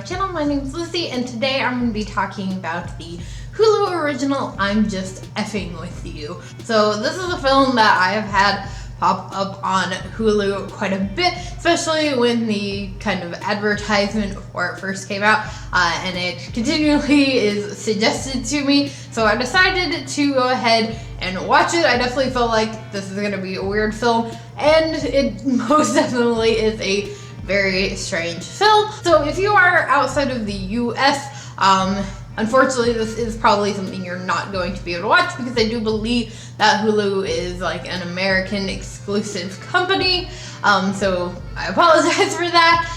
my channel. My name is Lucy, and today I'm going to be talking about the Hulu original, I'm Just Effing With You. So this is a film that I have had pop up on Hulu quite a bit, especially when the kind of advertisement for it first came out, and it continually is suggested to me. So I decided to go ahead and watch it. I definitely felt like this is going to be a weird film, and it most definitely is a very strange film. So if you are outside of the US, unfortunately this is probably something you're not going to be able to watch, because I do believe that Hulu is like an American exclusive company. So I apologize for that.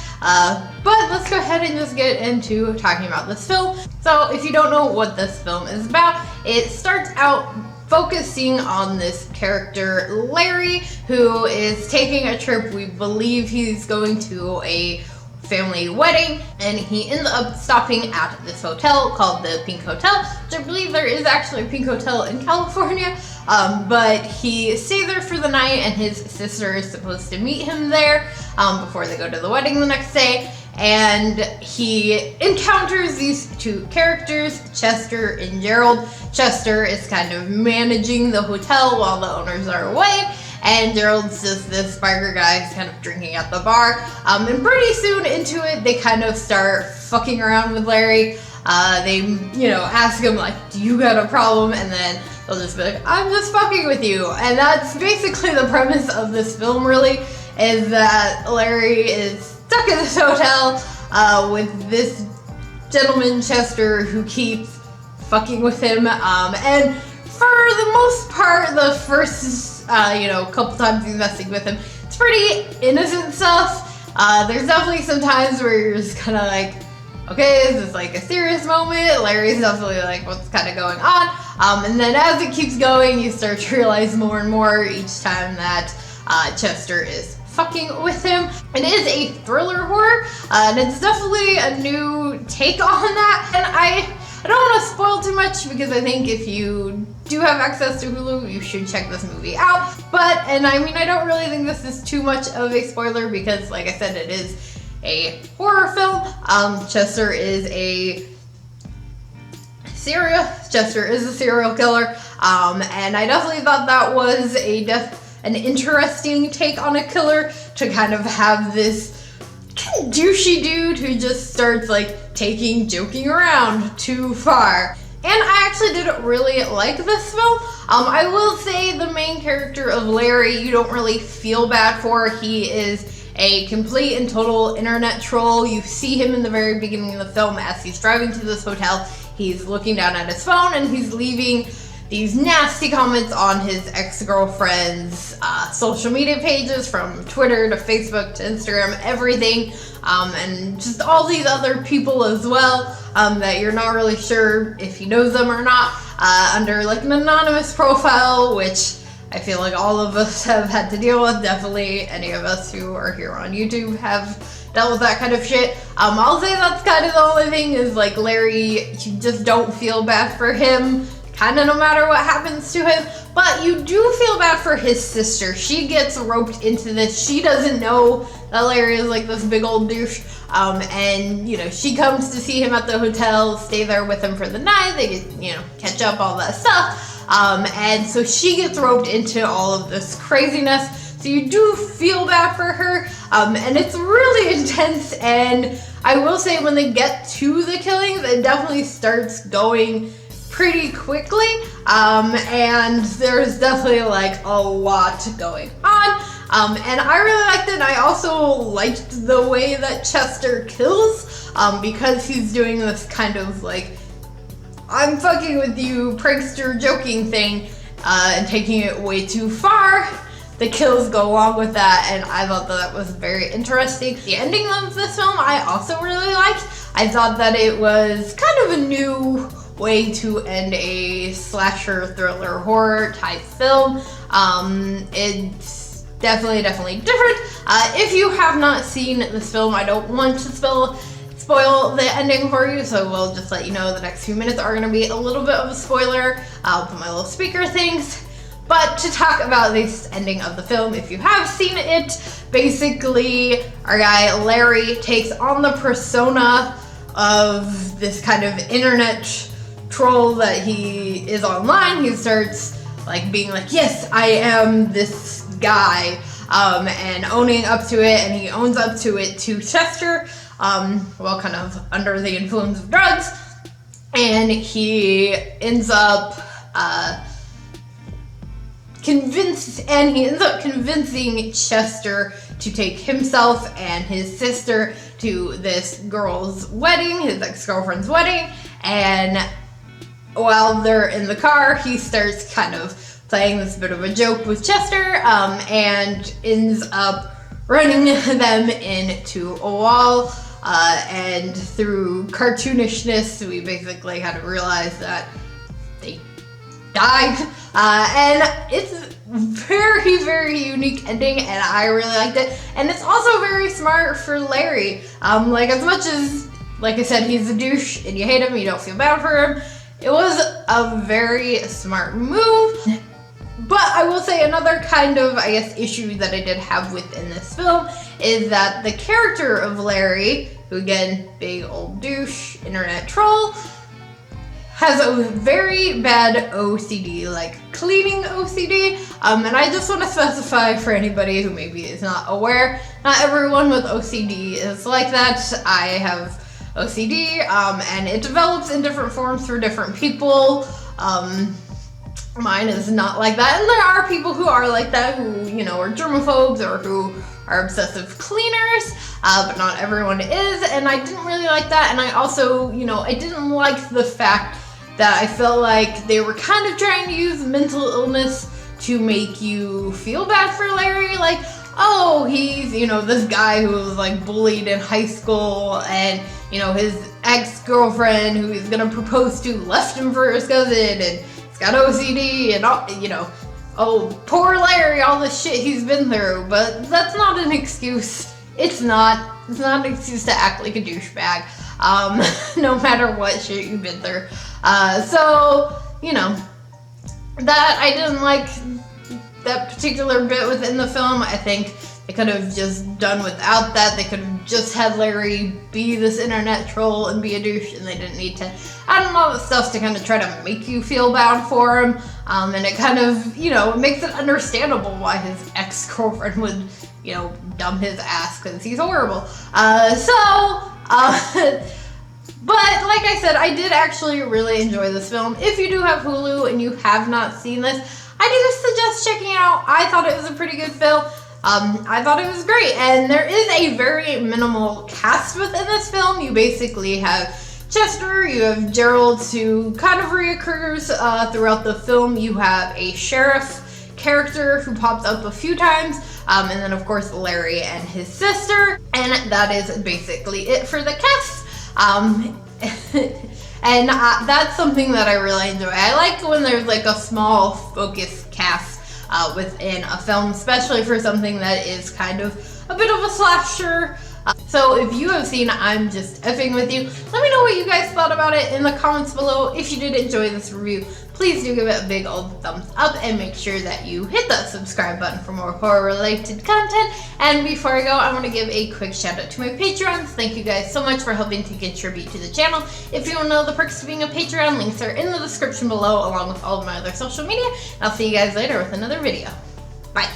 But let's go ahead and just get into talking about this film. So if you don't know what this film is about, it starts out focusing on this character Larry, who is taking a trip. We believe he's going to a family wedding, and he ends up stopping at this hotel called the Pink Hotel, which I believe there is actually a Pink Hotel in California, but he stays there for the night, and his sister is supposed to meet him there before they go to the wedding the next day. And he encounters these two characters, Chester and Gerald. Chester is kind of managing the hotel while the owners are away, and Gerald's just this biker guy who's kind of drinking at the bar. And pretty soon into it, they kind of start fucking around with Larry. They, ask him like, do you got a problem? And then they'll just be like, I'm just fucking with you. And that's basically the premise of this film, really, is that Larry is stuck in this hotel with this gentleman, Chester, who keeps fucking with him. And for the most part, the first, couple times he's messing with him, it's pretty innocent stuff. There's definitely some times where you're just kind of like, okay, is this like a serious moment? Larry's definitely like, what's kind of going on? And then as it keeps going, you start to realize more and more each time that Chester is fucking with him. It is a thriller horror, and it's definitely a new take on that. And I don't want to spoil too much, because I think if you do have access to Hulu, you should check this movie out. I don't really think this is too much of a spoiler, because like I said, it is a horror film. Chester is a serial killer, and I definitely thought that was an interesting take on a killer, to kind of have this kind of douchey dude who just starts like joking around too far. And I actually did really like this film. I will say the main character of Larry, you don't really feel bad for. He is a complete and total internet troll. You see him in the very beginning of the film as he's driving to this hotel. He's looking down at his phone, and he's leaving these nasty comments on his ex-girlfriend's social media pages, from Twitter to Facebook to Instagram, everything, and just all these other people as well, that you're not really sure if he knows them or not, under like an anonymous profile, which I feel like all of us have had to deal with. Definitely any of us who are here on YouTube have dealt with that kind of shit. I'll say that's kind of the only thing, is like Larry, you just don't feel bad for him, kind of no matter what happens to him. But you do feel bad for his sister. She gets roped into this. She doesn't know that Larry is like this big old douche. And she comes to see him at the hotel, stay there with him for the night. They get, catch up, all that stuff. And so she gets roped into all of this craziness. So you do feel bad for her. And it's really intense. And I will say, when they get to the killings, it definitely starts going pretty quickly, and there's definitely like a lot going on, and I really liked it. I also liked the way that Chester kills, because he's doing this kind of like, I'm fucking with you, prankster joking thing, and taking it way too far. The kills go along with that, and I thought that was very interesting. The ending of this film I also really liked. I thought that it was kind of a new way to end a slasher thriller horror type film. It's definitely different. If you have not seen this film, I don't want to spoil the ending for you, so we'll just let you know the next few minutes are going to be a little bit of a spoiler. I'll put my little speaker things. But to talk about this ending of the film, if you have seen it, basically our guy Larry takes on the persona of this kind of internet troll that he is online. He starts like being like, yes, I am this guy, and owning up to it, and he owns up to it to Chester, well, kind of under the influence of drugs, and he ends up convincing Chester to take himself and his sister to this girl's wedding, his ex-girlfriend's wedding, and while they're in the car, he starts kind of playing this bit of a joke with Chester, and ends up running them into a wall, and through cartoonishness, we basically kind of realize that they died, and it's very, very unique ending, and I really liked it, and it's also very smart for Larry. Like, as much as, like I said, he's a douche, and you hate him, you don't feel bad for him, it was a very smart move. But I will say another kind of, I guess, issue that I did have within this film is that the character of Larry, who again, big old douche, internet troll, has a very bad OCD, like cleaning OCD, and I just want to specify for anybody who maybe is not aware, not everyone with OCD is like that. I have OCD, and it develops in different forms for different people. Mine is not like that, and there are people who are like that, who, you know, are germaphobes or who are obsessive cleaners, but not everyone is, and I didn't really like that, and I also, you know, I didn't like the fact that I felt like they were kind of trying to use mental illness to make you feel bad for Larry, like, oh, he's, you know, this guy who was like bullied in high school, and, you know, his ex-girlfriend who he's gonna propose to left him for his cousin, and he's got OCD, and all, you know, oh, poor Larry, all the shit he's been through. But that's not an excuse. It's not an excuse to act like a douchebag, no matter what shit you've been through. So, you know, that I didn't like that particular bit within the film. I think they could have just done without that. They could have just had Larry be this internet troll and be a douche, and they didn't need to add all that stuff to kind of try to make you feel bad for him. And it kind of, you know, makes it understandable why his ex-girlfriend would, you know, dump his ass because he's horrible. But like I said, I did actually really enjoy this film. If you do have Hulu and you have not seen this, I do suggest checking it out. I thought it was a pretty good film. I thought it was great, and there is a very minimal cast within this film. You basically have Chester, you have Gerald, who kind of reoccurs throughout the film. You have a sheriff character who pops up a few times, and then of course Larry and his sister, and that is basically it for the cast. And that's something that I really enjoy. I like when there's like a small focused cast within a film, especially for something that is kind of a bit of a slasher. So if you have seen I'm Just Effing With You, let me know what you guys thought about it in the comments below. If you did enjoy this review, please do give it a big old thumbs up and make sure that you hit that subscribe button for more horror related content. And before I go, I want to give a quick shout out to my Patreons. Thank you guys so much for helping to contribute to the channel. If you want to know the perks of being a Patreon, links are in the description below along with all of my other social media. I'll see you guys later with another video. Bye.